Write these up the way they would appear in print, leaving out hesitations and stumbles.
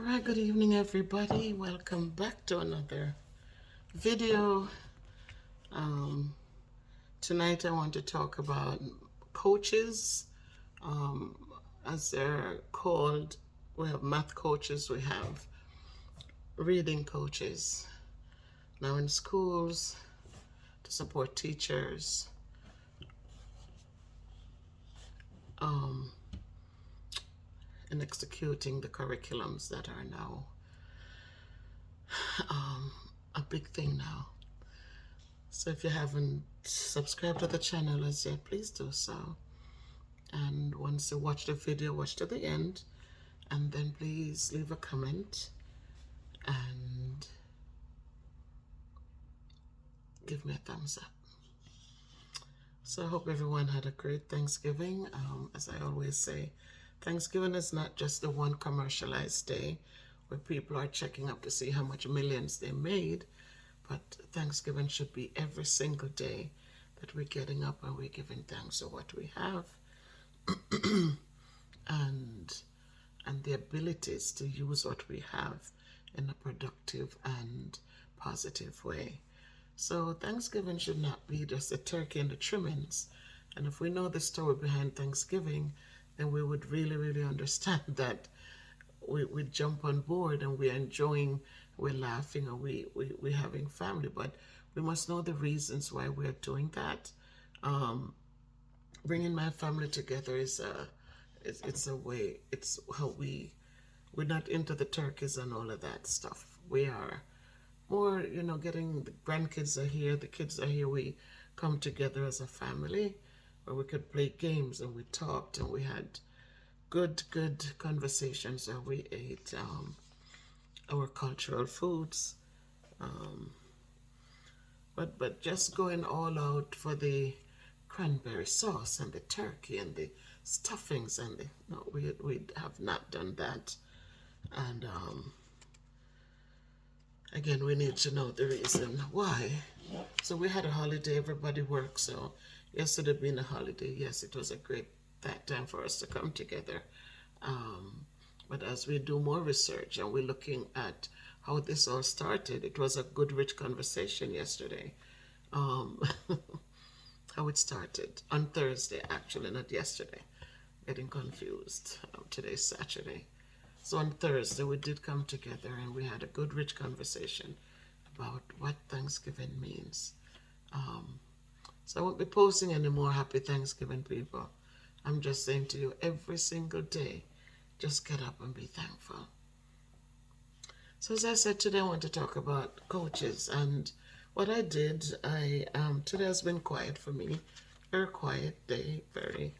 All right, good evening, everybody. Welcome back to another video. Um, Tonight, I want to talk about coaches, um, as they're called. We have math coaches, we have reading coaches. Now, in schools, to support teachers, um, in executing the curriculums that are now um, a big thing now. So if you haven't subscribed to the channel as yet, please do so. And once you watch the video, watch to the end, and then please leave a comment and give me a thumbs up. So I hope everyone had a great Thanksgiving. As I always say, Thanksgiving is not just the one commercialized day where people are checking up to see how much millions they made, but Thanksgiving should be every single day that we're getting up and we're giving thanks for what we have and the abilities to use what we have in a productive and positive way. So Thanksgiving should not be just a turkey and the trimmings. And if we know the story behind Thanksgiving, then we would really understand that we jump on board and we're enjoying, we're laughing, or we're having family. But we must know the reasons why we're doing that. Bringing my family together is it's a way, it's how we're not into the turkeys and all of that stuff. We are more, getting the grandkids are here, the kids are here. We come together as a family where we could play games and we talked and we had good conversations where we ate our cultural foods. But just going all out for the cranberry sauce and the turkey and the stuffings and no, we have not done that. And again, we need to know the reason why. So we had a holiday, everybody worked, so yesterday being a holiday, yes, it was a great that time for us to come together. But as we do more research and we're looking at how this all started, it was a good, rich conversation yesterday. How it started on Thursday, actually, not yesterday. Getting confused. Today's Saturday. So on Thursday, we did come together and we had a good, rich conversation about what Thanksgiving means. So I won't be posting any more Happy Thanksgiving, people. I'm just saying to you, every single day, just get up and be thankful. So as I said, today I want to talk about coaches. And what I did, today has been quiet for me. Very quiet day, very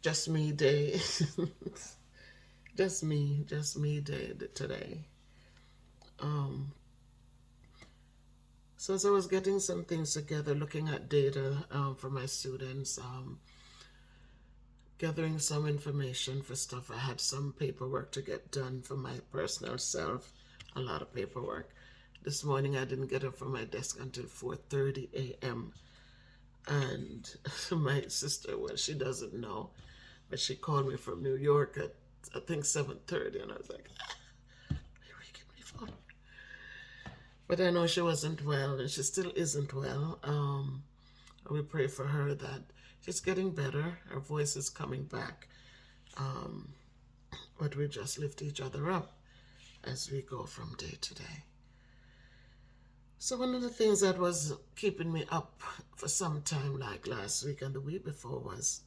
just me day. just me day today. So as I was getting some things together, looking at data for my students, gathering some information for stuff. I had some paperwork to get done for my personal self, a lot of paperwork. This morning I didn't get up from my desk until 4:30 a.m. And my sister, well, she doesn't know, but she called me from New York at, I think, 7:30, and I was like, give me the phone. But I know she wasn't well, and she still isn't well. We pray for her that she's getting better. Her voice is coming back. But we just lift each other up as we go from day to day. So one of the things that was keeping me up for some time, like last week and the week before, was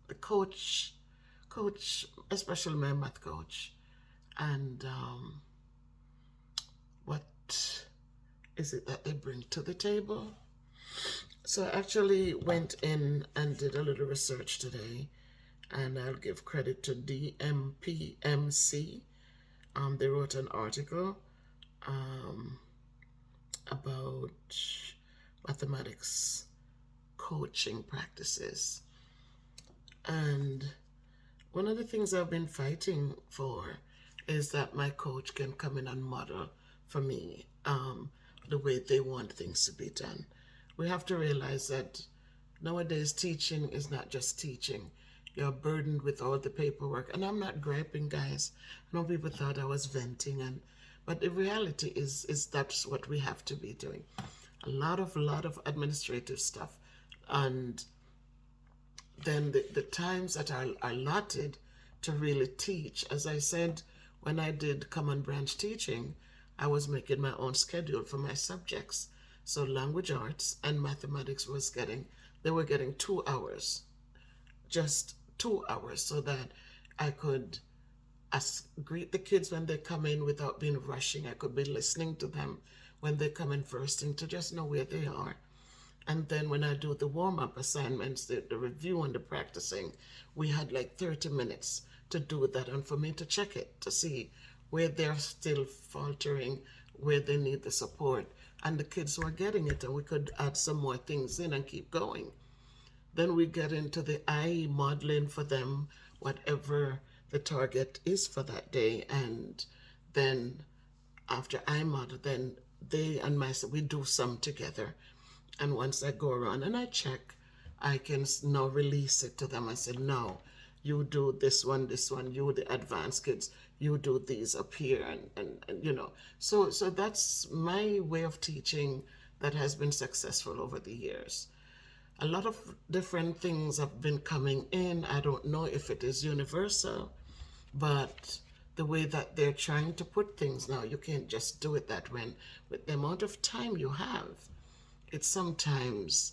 the coach, especially my math coach, and what is it that they bring to the table? So I actually went in and did a little research today, and I'll give credit to DMPMC. They wrote an article about mathematics coaching practices. And one of the things I've been fighting for is that my coach can come in and model for me the way they want things to be done. We have to realize that nowadays teaching is not just teaching. you're burdened with all the paperwork. And I'm not griping, guys. I know people thought I was venting, but the reality is that's what we have to be doing. A lot of administrative stuff, and then the times that are allotted to really teach. As I said, when I did common branch teaching, I was making my own schedule for my subjects. So language arts and mathematics they were getting 2 hours, just 2 hours, so that I could greet the kids when they come in without being rushing. I could be listening to them when they come in first and to just know where they are. And then when I do the warm-up assignments, the review and the practicing, we had like 30 minutes to do that and for me to check it, to see where they're still faltering, where they need the support. And the kids were getting it, and we could add some more things in and keep going. Then we get into the IE modeling for them, whatever the target is for that day. And then after I model, then they and myself, we do some together. And once I go around and I check, I can now release it to them. I say, no, you do this one, you the advanced kids, you do these up here, and. So that's my way of teaching that has been successful over the years. A lot of different things have been coming in. I don't know if it is universal, but the way that they're trying to put things now, you can't just do it that way. With the amount of time you have, it's sometimes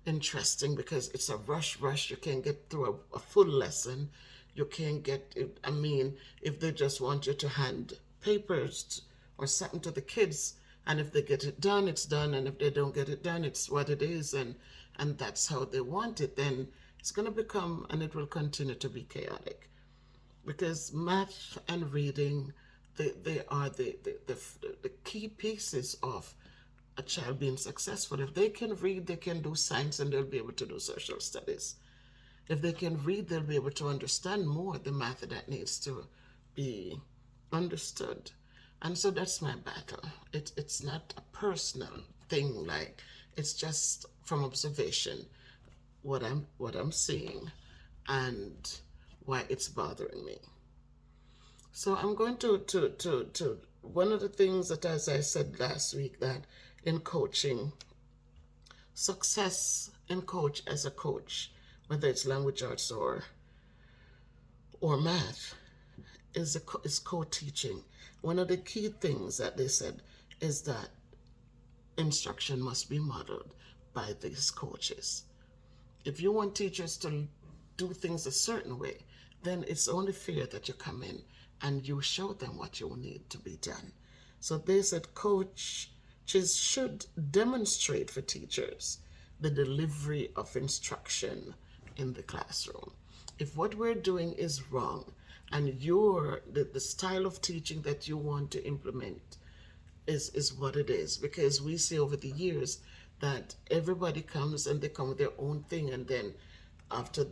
interesting because it's a rush. You can't get through a full lesson. You can't get it. I mean, if they just want you to hand papers or something to the kids, and if they get it done, it's done, and if they don't get it done, it's what it is, and that's how they want it, then it's going to become, and it will continue to be chaotic. Because math and reading, they are the key pieces of a child being successful. If they can read, they can do science, and they'll be able to do social studies. If they can read, they'll be able to understand more the math that needs to be understood. And so that's my battle. It's not a personal thing, like it's just from observation what I'm seeing and why it's bothering me. So I'm going to one of the things that, as I said last week, that in coaching, success in coach as a coach, whether it's language arts or math, is co-teaching. One of the key things that they said is that instruction must be modeled by these coaches. If you want teachers to do things a certain way, then it's only fair that you come in and you show them what you need to be done. So they said coaches should demonstrate for teachers the delivery of instruction in the classroom. If what we're doing is wrong and the style of teaching that you want to implement is what it is, because we see over the years that everybody comes and they come with their own thing, and then after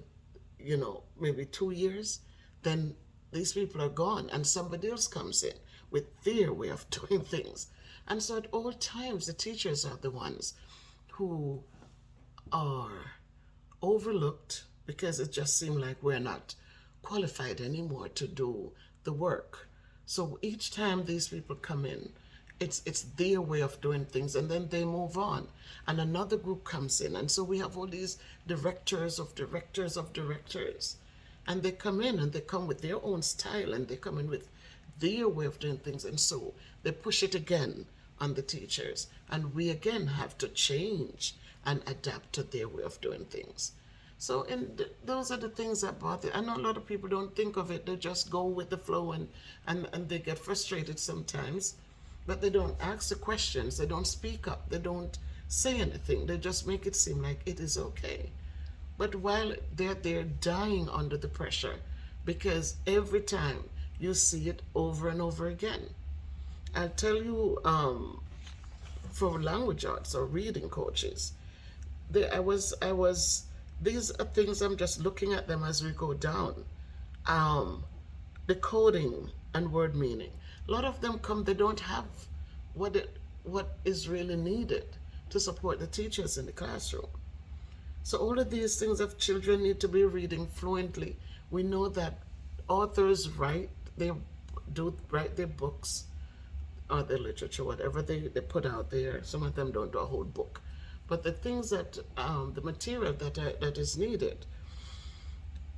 maybe 2 years, then these people are gone and somebody else comes in with their way of doing things. And so at all times the teachers are the ones who are overlooked because it just seemed like we're not qualified anymore to do the work. So each time these people come in, it's their way of doing things, and then they move on and another group comes in, and so we have all these directors of directors, and they come in and they come with their own style and they come in with their way of doing things, and so they push it again on the teachers, and we again have to change and adapt to their way of doing things. So those are the things that bother. I know a lot of people don't think of it. They just go with the flow and they get frustrated sometimes, but they don't ask the questions. They don't speak up. They don't say anything. They just make it seem like it is okay. But while they're dying under the pressure, because every time you see it over and over again. I'll tell you, for language arts or reading coaches, I was these are things I'm just looking at them as we go down. The coding and word meaning. A lot of them come, they don't have what is really needed to support the teachers in the classroom. So all of these things of children need to be reading fluently. We know that authors they do write their books or their literature, whatever they put out there. Some of them don't do a whole book. But the things that, the material that is needed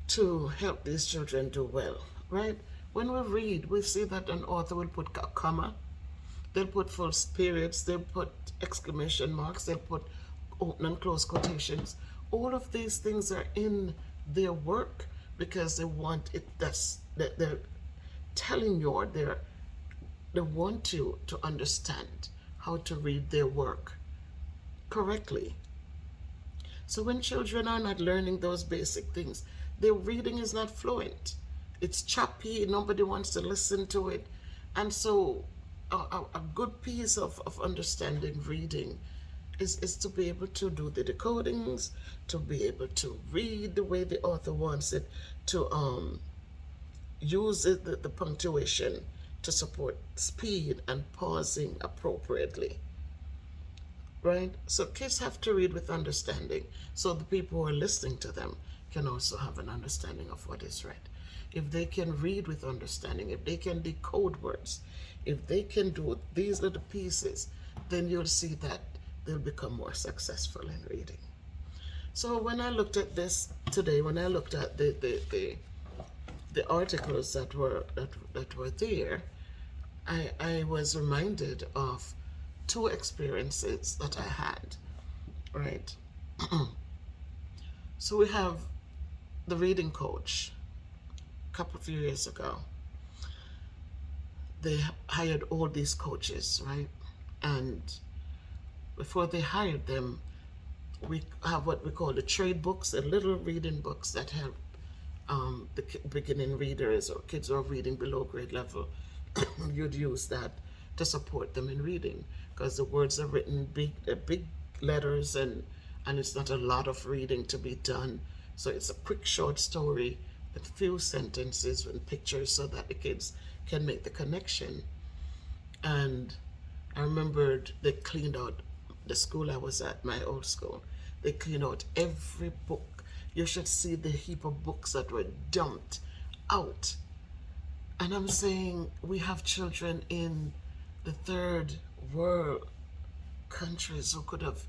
to help these children do well, right? When we read, we see that an author will put a comma, they'll put full periods, they'll put exclamation marks, they'll put open and close quotations. All of these things are in their work because they want it. That they're telling you, or they want you to understand how to read their work correctly. So when children are not learning those basic things, their reading is not fluent. It's choppy, nobody wants to listen to it. And so a good piece of understanding reading is to be able to do the decodings, to be able to read the way the author wants it, to use the punctuation to support speed and pausing appropriately. Right? So kids have to read with understanding so the people who are listening to them can also have an understanding of what is read. If they can read with understanding, if they can decode words, if they can do these little pieces, then you'll see that they'll become more successful in reading. So when I looked at this today, when I looked at the articles that were there, I was reminded of two experiences that I had, right? So we have the reading coach. A couple of years ago, they hired all these coaches, right? And before they hired them, we have what we call the trade books, the little reading books that help the beginning readers or kids who are reading below grade level. You'd use that to support them in reading because the words are written big letters, and it's not a lot of reading to be done. So it's a quick short story with few sentences and pictures so that the kids can make the connection. And I remembered they cleaned out the school I was at, my old school. They cleaned out every book. You should see the heap of books that were dumped out. And I'm saying we have children in the third world countries who could have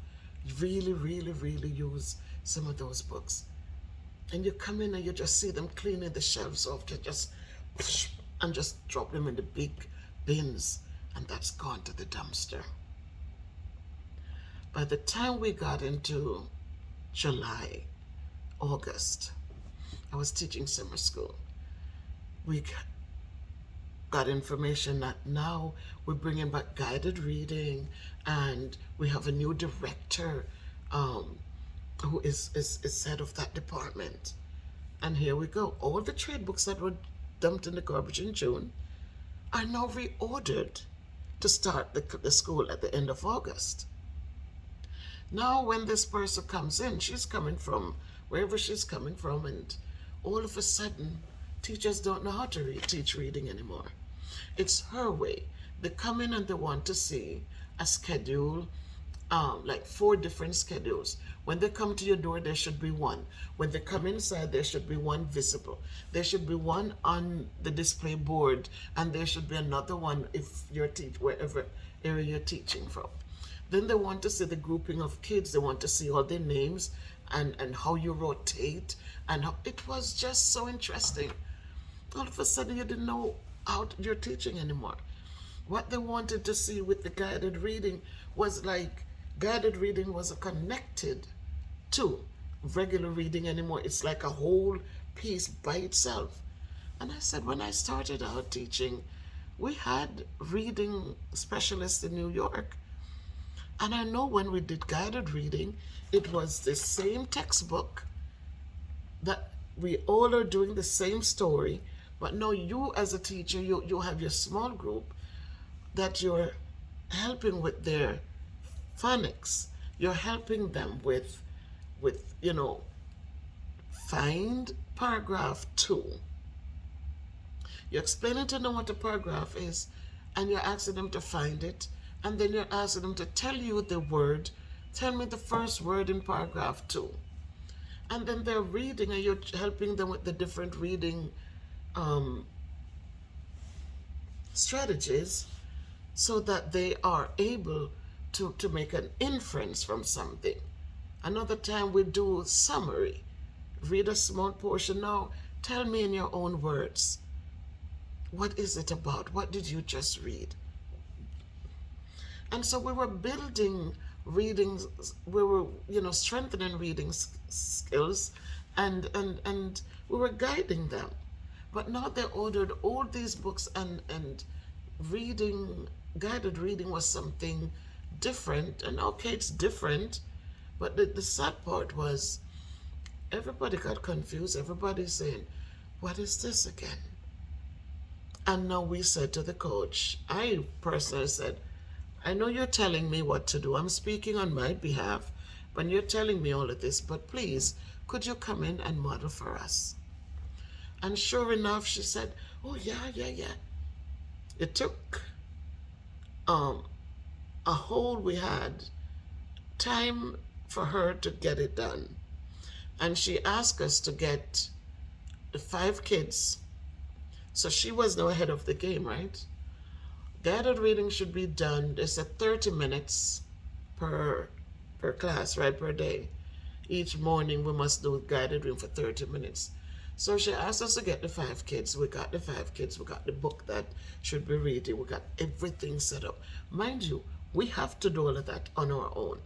really, really, really used some of those books. And you come in and you just see them cleaning the shelves off, and just drop them in the big bins, and that's gone to the dumpster. By the time we got into July, August, I was teaching summer school. We got information that now we're bringing back guided reading, and we have a new director who is head of that department. And here we go. All the trade books that were dumped in the garbage in June are now reordered to start the school at the end of August. Now when this person comes in, she's coming from wherever she's coming from, and all of a sudden teachers don't know how to teach reading anymore. It's her way. They come in and they want to see a schedule, like 4 different schedules. When they come to your door, there should be one. When they come inside, there should be one visible. There should be one on the display board, and there should be another one if you're wherever area you're teaching from. Then they want to see the grouping of kids. They want to see all their names and how you rotate. And it was just so interesting. All of a sudden, you didn't know how you're teaching anymore. What they wanted to see with the guided reading was like, guided reading wasn't connected to regular reading anymore. It's like a whole piece by itself. And I said, when I started out teaching, we had reading specialists in New York. And I know when we did guided reading, it was the same textbook that we all are doing the same story. But no, you as a teacher, you have your small group that you're helping with their phonics. You're helping them with find paragraph 2. You're explaining to them what a paragraph is, and you're asking them to find it, and then you're asking them to tell you the word. Tell me the first word in paragraph 2. And then they're reading, and you're helping them with the different reading um, strategies so that they are able to make an inference from something. Another time we do summary. Read a small portion. Now, tell me in your own words, what is it about? What did you just read? And so we were building reading, we were, strengthening reading skills, and we were guiding them. But now they ordered all these books, and reading, guided reading was something different. And okay, it's different, but the sad part was everybody got confused. Everybody's saying, what is this again? And now we said to the coach, I personally said, I know you're telling me what to do. I'm speaking on my behalf, but you're telling me all of this, but please, could you come in and model for us? And sure enough, she said, oh, yeah. It took a whole, we had time for her to get it done. And she asked us to get the 5 kids. So she was now ahead of the game, right? Guided reading should be done. They said 30 minutes per class, right, per day. Each morning we must do guided reading for 30 minutes. So she asked us to get the 5 kids. We got the 5 kids. We got the book that should be reading. We got everything set up. Mind you, we have to do all of that on our own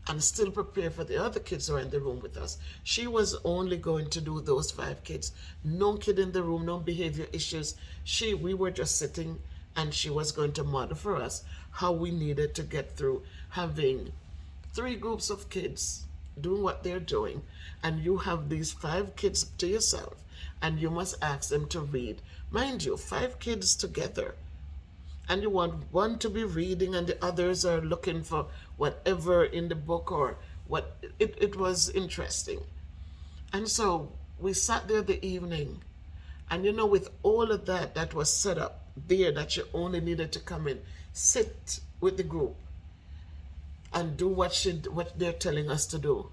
and still prepare for the other kids who are in the room with us. She was only going to do those 5 kids. No kid in the room, no behavior issues. We were just sitting, and she was going to model for us how we needed to get through having 3 groups of kids doing what they're doing, and you have these 5 kids to yourself, and you must ask them to read. Mind you, 5 kids together, and you want one to be reading and the others are looking for whatever in the book or what. It was interesting. And so we sat there the evening, and with all of that was set up there, that you only needed to come in, sit with the group and do what they're telling us to do.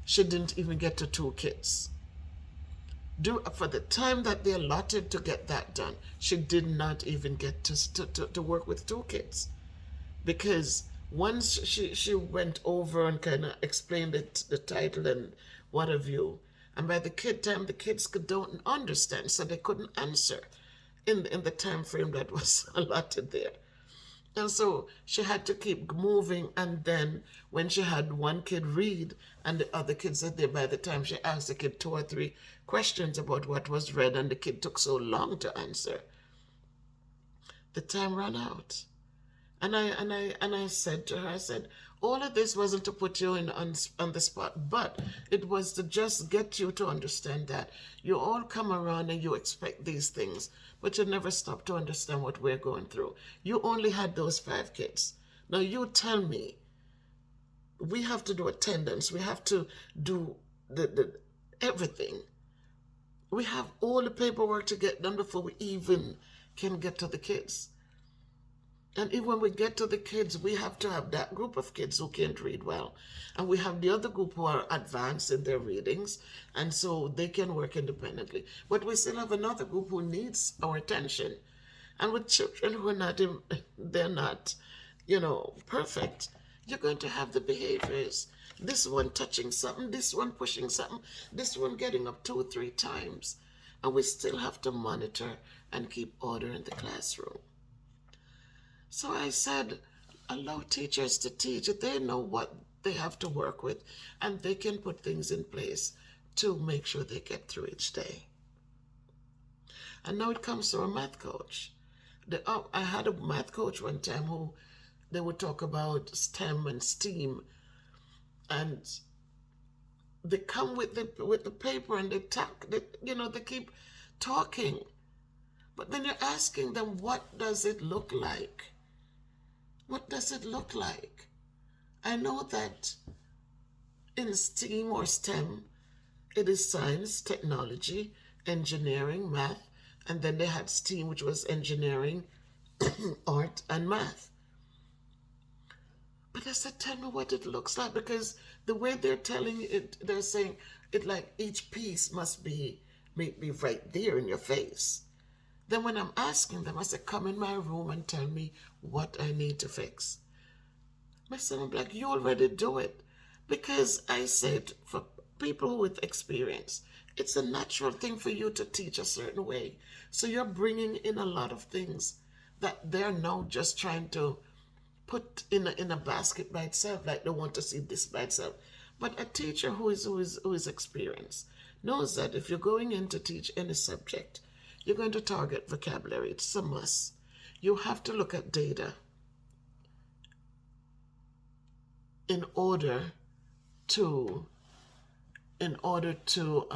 She didn't even get to 2 kids. For the time that they allotted to get that done, she did not even get to work with 2 kids. Because once she went over and kind of explained the title and what have you, and by the time the kids don't understand, so they couldn't answer in the time frame that was allotted there. And so she had to keep moving, and then when she had one kid read and the other kids are there, by the time she asked the kid 2 or 3 questions about what was read and the kid took so long to answer, the time ran out. And I said to her, I said, all of this wasn't to put you on the spot, but it was to just get you to understand that you all come around and you expect these things, but you never stop to understand what we're going through. You only had those 5 kids. Now you tell me, we have to do attendance. We have to do the everything. We have all the paperwork to get done before we even can get to the kids. And even when we get to the kids, we have to have that group of kids who can't read well. And we have the other group who are advanced in their readings, and so they can work independently. But we still have another group who needs our attention. And with children who are not, they're not, perfect, you're going to have the behaviors. This one touching something, this one pushing something, this one getting up 2 or 3 times. And we still have to monitor and keep order in the classroom. So I said, allow teachers to teach. They know what they have to work with, and they can put things in place to make sure they get through each day. And now it comes to a math coach. I had a math coach one time who they would talk about STEM and STEAM, and they come with the paper and they talk. They keep talking, but then you're asking them, what does it look like? What does it look like? I know that in STEAM or STEM, it is science, technology, engineering, math, and then they had STEAM, which was engineering, art, and math. But I said, tell me what it looks like, because the way they're telling it, they're saying it like each piece must be maybe right there in your face. Then when I'm asking them, I said, come in my room and tell me what I need to fix. My son was like, you already do it. Because I said, for people with experience, it's a natural thing for you to teach a certain way. So you're bringing in a lot of things that they're now just trying to put in a basket by itself, like they want to see this by itself. But a teacher who is experienced knows that if you're going in to teach any subject, you're going to target vocabulary. It's a must. You have to look at data in order to in order to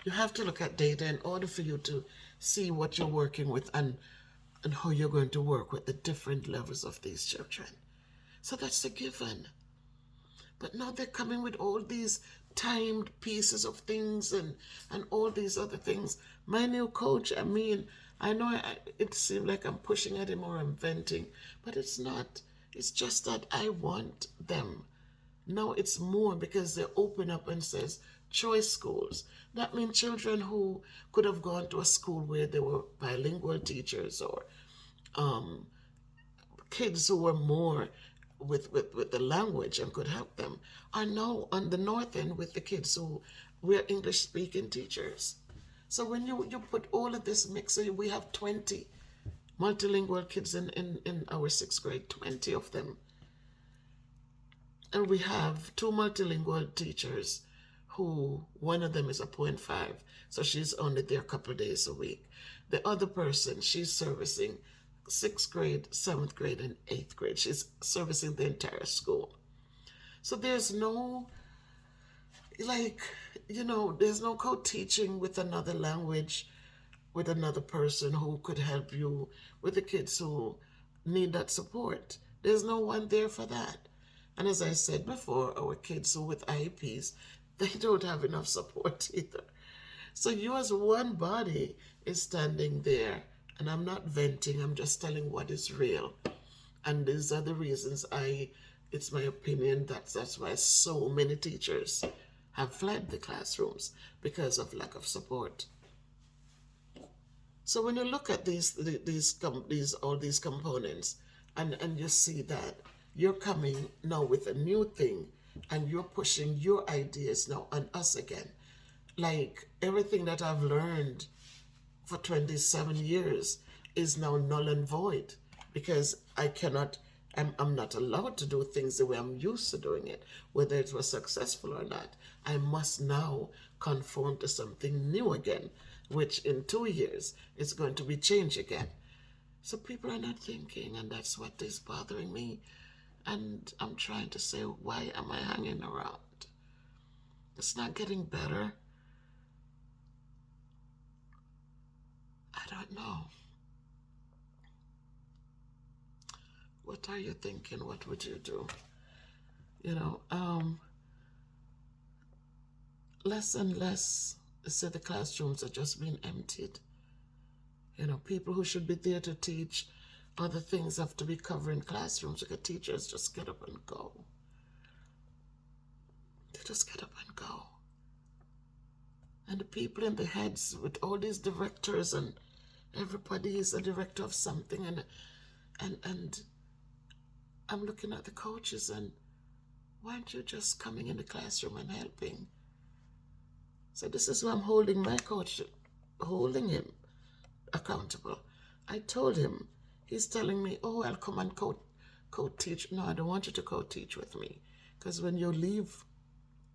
you have to look at data in order for you to see what you're working with, and how you're going to work with the different levels of these children. So that's a given. But now they're coming with all these timed pieces of things, and all these other things. My new coach, I mean, I know it seems like I'm pushing at him or I'm venting, but it's not. It's just that I want them. Now it's more because they open up and says choice schools. That means children who could have gone to a school where there were bilingual teachers, or um, kids who were more with the language and could help them, are now on the north end with the kids who were English speaking teachers. So when you put all of this mix, so we have 20 multilingual kids in our sixth grade, 20 of them. And we have two multilingual teachers who, one of them is a 0.5, so she's only there a couple of days a week. The other person, she's servicing sixth grade, seventh grade, and eighth grade. She's servicing the entire school. So there's no, like, there's no co-teaching with another language, with another person who could help you with the kids who need that support. There's no one there for that. And as I said before, our kids who with IEPs, they don't have enough support either. So you as one body is standing there, and I'm not venting, I'm just telling what is real. And these are the reasons it's my opinion that's why so many teachers have fled the classrooms, because of lack of support. So when you look at all these components, and you see that you're coming now with a new thing, and you're pushing your ideas now on us again, like everything that I've learned for 27 years is now null and void, because I'm not allowed to do things the way I'm used to doing it, whether it was successful or not. I must now conform to something new again, which in 2 years is going to be changed again. So people are not thinking, and that's what is bothering me. And I'm trying to say, why am I hanging around? It's not getting better. I don't know. What are you thinking? What would you do? Less and less, say the classrooms are just being emptied. People who should be there to teach other things have to be covering classrooms, because teachers just get up and go. They just get up and go. And the people in the heads with all these directors, and everybody is a director of something, and I'm looking at the coaches, and why aren't you just coming in the classroom and helping? So this is why I'm holding my coach, holding him accountable. I told him, he's telling me, oh, I'll come and co-teach. No, I don't want you to co-teach with me, because when you leave,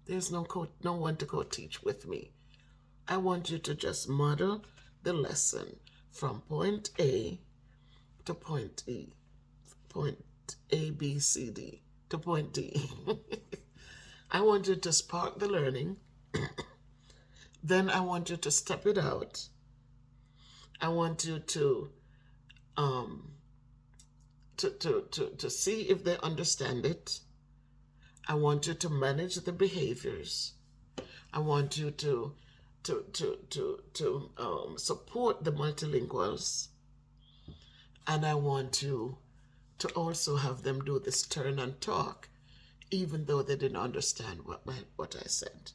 there's no one to co-teach with me. I want you to just model the lesson from point A to point E, point A, B, C, D to point D. I want you to spark the learning. Then I want you to step it out. I want you to see if they understand it. I want you to manage the behaviors. I want you to support the multilinguals, and I want you to also have them do this turn and talk, even though they didn't understand what I said.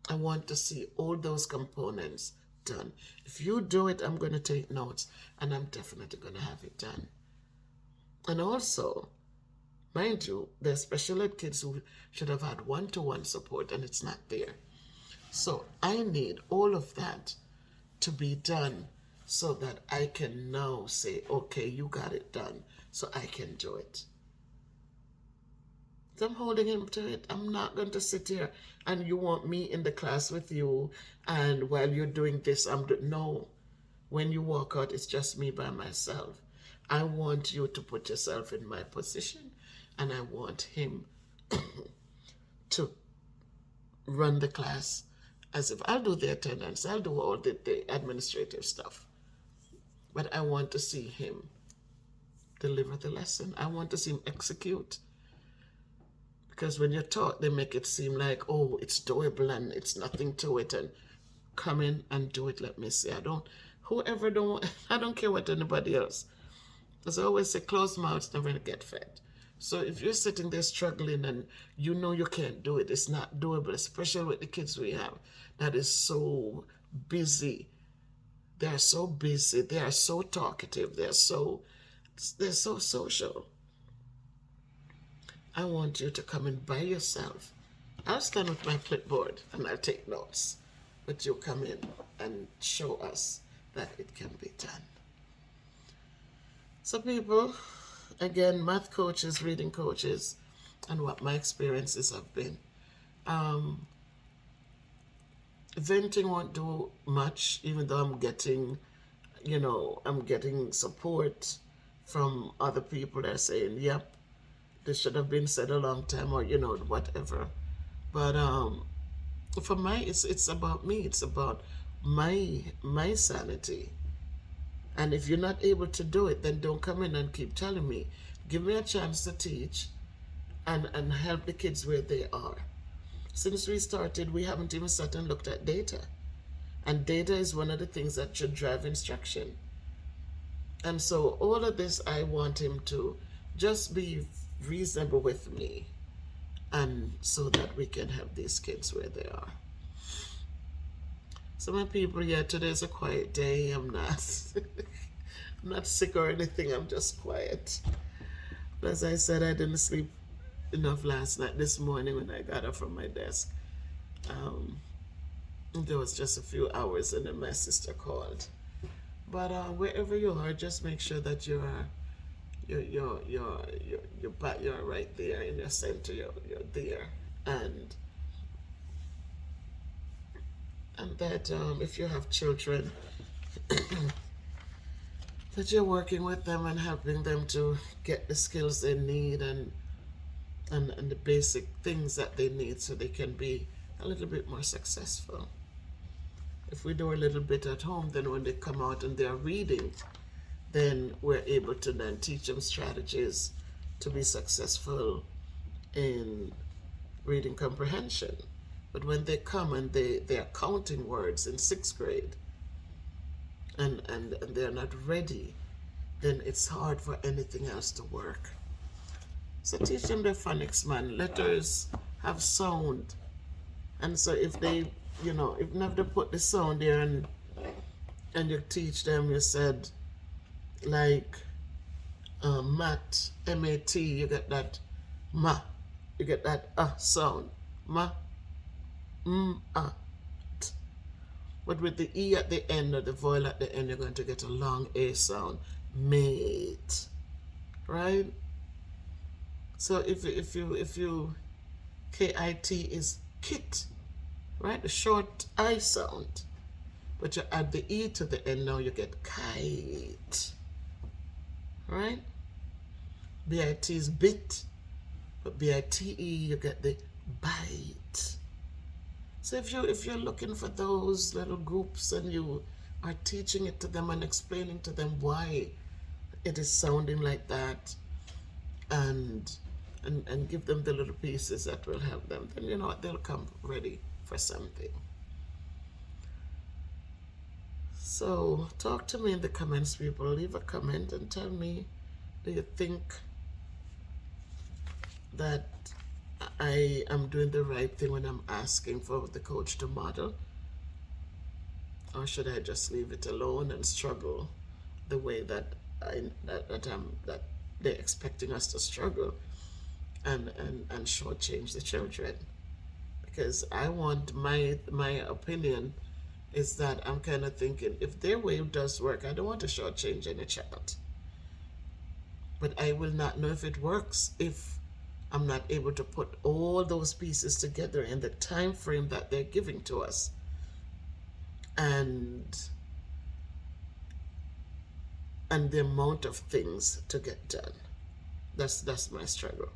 I want to see all those components done. If you do it, I'm going to take notes, and I'm definitely going to have it done. And also, mind you, there's special ed kids who should have had one-to-one support, and it's not there. So I need all of that to be done so that I can now say, okay, you got it done, so I can do it. So I'm holding him to it. I'm not going to sit here and you want me in the class with you, and while you're doing this, no. When you walk out, it's just me by myself. I want you to put yourself in my position, and I want him to run the class as if I'll do the attendance, I'll do all the administrative stuff. But I want to see him deliver the lesson. I want to see him execute. Because when you're taught, they make it seem like, oh, it's doable and it's nothing to it, and come in and do it. Let me see. I don't care what anybody else. As I always say, closed mouths never get fed. So if you're sitting there struggling and you know you can't do it, it's not doable, especially with the kids we have that is so busy. They are so busy. They are so talkative. They're so social. I want you to come in by yourself. I'll stand with my clipboard and I'll take notes. But you come in and show us that it can be done. So people, again, math coaches, reading coaches, and what my experiences have been. Venting won't do much, even though I'm getting support from other people that are saying, yep, this should have been said a long time, or, whatever. But for it's about me. It's about my sanity. And if you're not able to do it, then don't come in and keep telling me. Give me a chance to teach and help the kids where they are. Since we started, we haven't even sat and looked at data. And data is one of the things that should drive instruction. And so all of this, I want him to just be reasonable with me, and so that we can help these kids where they are. So my people, today's a quiet day. I'm not I'm not sick or anything. I'm just quiet. But as I said, I didn't sleep enough last night. This morning when I got up from my desk, there was just a few hours and then my sister called. But wherever you are, just make sure that you're right there in your center. You're there, and that if you have children, that you're working with them and helping them to get the skills they need and the basic things that they need so they can be a little bit more successful. If we do a little bit at home, then when they come out and they're reading, then we're able to then teach them strategies to be successful in reading comprehension. But when they come and they're counting words in 6th grade and they're not ready, then it's hard for anything else to work. So teach them the phonics, man. Letters have sound. And so if they, if you have to put the sound there and you teach them, you said, like mat, M-A-T, you get that ma, you get that sound, ma, t. But with the E at the end or the vowel at the end, you're going to get a long A sound, mate, right? So if you K-I-T is kit, right? The short I sound. But you add the E to the end, now you get kite, right? B-I-T is bit, but B-I-T-E, you get the bite. So if you're looking for those little groups and you are teaching it to them and explaining to them why it is sounding like that, and give them the little pieces that will help them, then you know what, they'll come ready for something. So talk to me in the comments, people. Leave a comment and tell me Do you think that I am doing the right thing when I'm asking for the coach to model? Or should I just leave it alone and struggle the way that that they're expecting us to struggle, and shortchange the children? Because I want my opinion is that I'm kind of thinking if their way does work, I don't want to shortchange any child. But I will not know if it works if I'm not able to put all those pieces together in the time frame that they're giving to us, and the amount of things to get done. That's my struggle.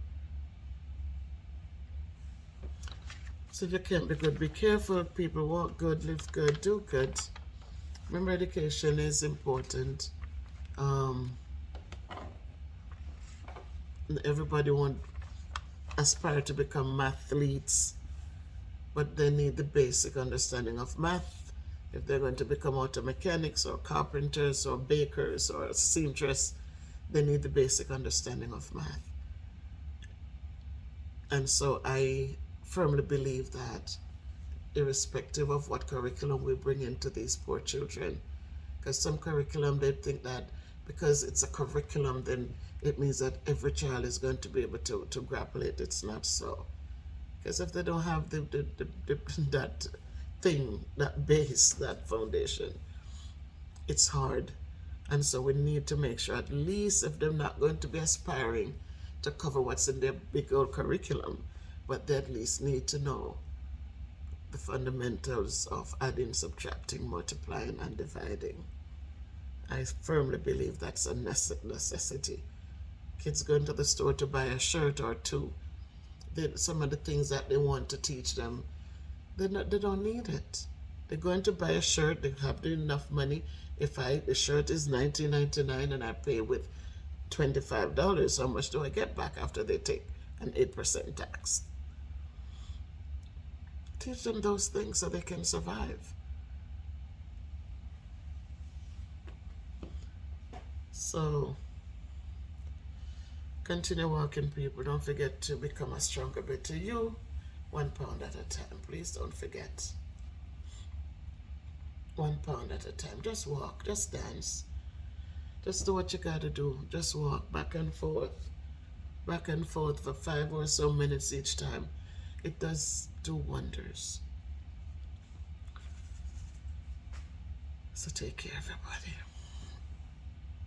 So if you can't be good, be careful. People, walk good, live good, do good. Remember, education is important. Everybody won't aspire to become mathletes, but they need the basic understanding of math. If they're going to become auto mechanics or carpenters or bakers or seamstress, they need the basic understanding of math. And so I firmly believe that irrespective of what curriculum we bring into these poor children, because some curriculum, they think that because it's a curriculum, then it means that every child is going to be able to grapple it. It's not so. Because if they don't have that thing, that base, that foundation, it's hard. And so we need to make sure, at least if they're not going to be aspiring to cover what's in their big old curriculum, but they at least need to know the fundamentals of adding, subtracting, multiplying, and dividing. I firmly believe that's a necessity. Kids going to the store to buy a shirt or two, some of the things that they want to teach them, they don't need it. They're going to buy a shirt, they have enough money. If the shirt is $19.99 and I pay with $25, how much do I get back after they take an 8% tax? Teach them those things so they can survive. So continue walking, people. Don't forget to become a stronger, better you, 1 pound at a time. Please don't forget. 1 pound at a time. Just walk, just dance. Just do what you gotta do. Just walk back and forth for 5 or so minutes each time. It does do wonders. So take care, everybody.